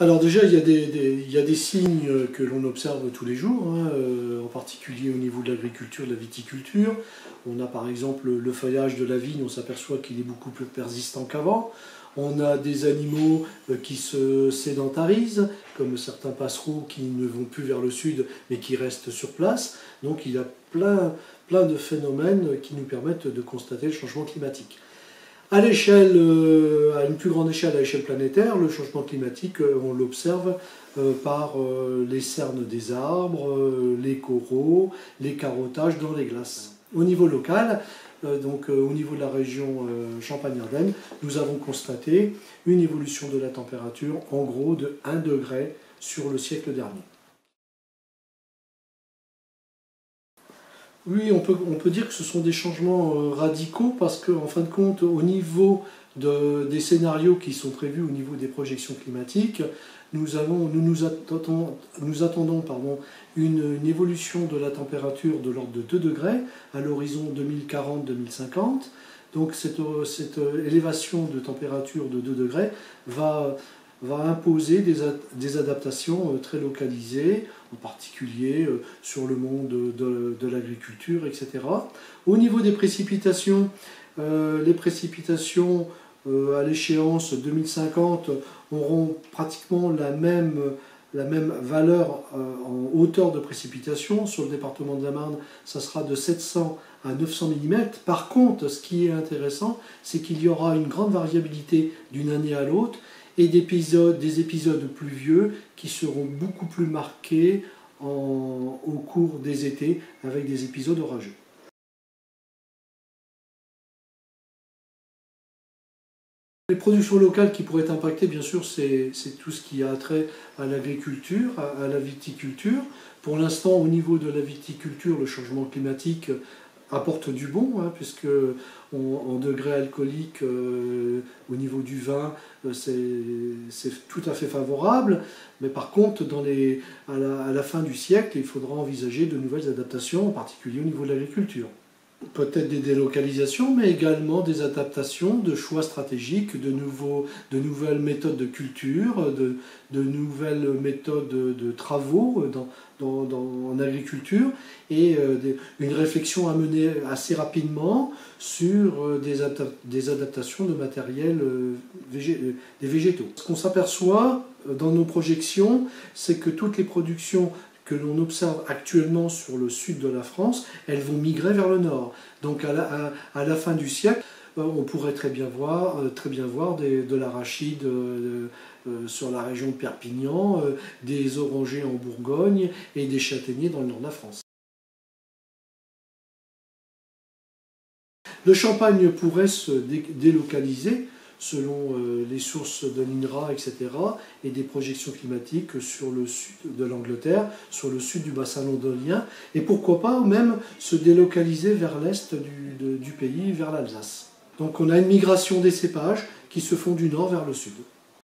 Alors déjà, il y a des signes que l'on observe tous les jours, hein, en particulier au niveau de l'agriculture, de la viticulture. On a par exemple le feuillage de la vigne, on s'aperçoit qu'il est beaucoup plus persistant qu'avant. On a des animaux qui se sédentarisent, comme certains passereaux qui ne vont plus vers le sud, mais qui restent sur place. Donc il y a plein de phénomènes qui nous permettent de constater le changement climatique. À l'échelle, à une plus grande échelle, à l'échelle planétaire, le changement climatique, on l'observe par les cernes des arbres, les coraux, les carottages dans les glaces. Au niveau local, donc au niveau de la région Champagne-Ardenne, nous avons constaté une évolution de la température en gros de 1 degré sur le siècle dernier. Oui, on peut dire que ce sont des changements radicaux parce qu'en fin de compte, au niveau des scénarios qui sont prévus au niveau des projections climatiques, nous attendons une évolution de la température de l'ordre de 2 degrés à l'horizon 2040-2050. Donc cette élévation de température de 2 degrés va imposer des adaptations très localisées, en particulier sur le monde de l'agriculture, etc. Au niveau des précipitations, les précipitations à l'échéance 2050 auront pratiquement la même valeur en hauteur de précipitation. Sur le département de la Marne, ça sera de 700 à 900 mm. Par contre, ce qui est intéressant, c'est qu'il y aura une grande variabilité d'une année à l'autre et des épisodes pluvieux qui seront beaucoup plus marqués au cours des étés avec des épisodes orageux. Les productions locales qui pourraient être impactées, bien sûr, c'est tout ce qui a trait à l'agriculture, à la viticulture. Pour l'instant, au niveau de la viticulture, le changement climatique apporte du bon, hein, puisque en degré alcoolique, au niveau du vin, c'est tout à fait favorable. Mais par contre, à la fin du siècle, il faudra envisager de nouvelles adaptations, en particulier au niveau de l'agriculture. Peut-être des délocalisations, mais également des adaptations, de choix stratégiques, de nouvelles méthodes de culture, de nouvelles méthodes de travaux en agriculture, et une réflexion à mener assez rapidement sur des adaptations de matériel des végétaux. Ce qu'on s'aperçoit dans nos projections, c'est que toutes les productions que l'on observe actuellement sur le sud de la France, elles vont migrer vers le nord. Donc à la fin du siècle, on pourrait très bien voir de l'arachide sur la région de Perpignan, des orangers en Bourgogne et des châtaigniers dans le nord de la France. Le champagne pourrait se délocaliser selon les sources de l'INRA, etc., et des projections climatiques sur le sud de l'Angleterre, sur le sud du bassin londonien, et pourquoi pas même se délocaliser vers l'est du pays, vers l'Alsace. Donc on a une migration des cépages qui se font du nord vers le sud.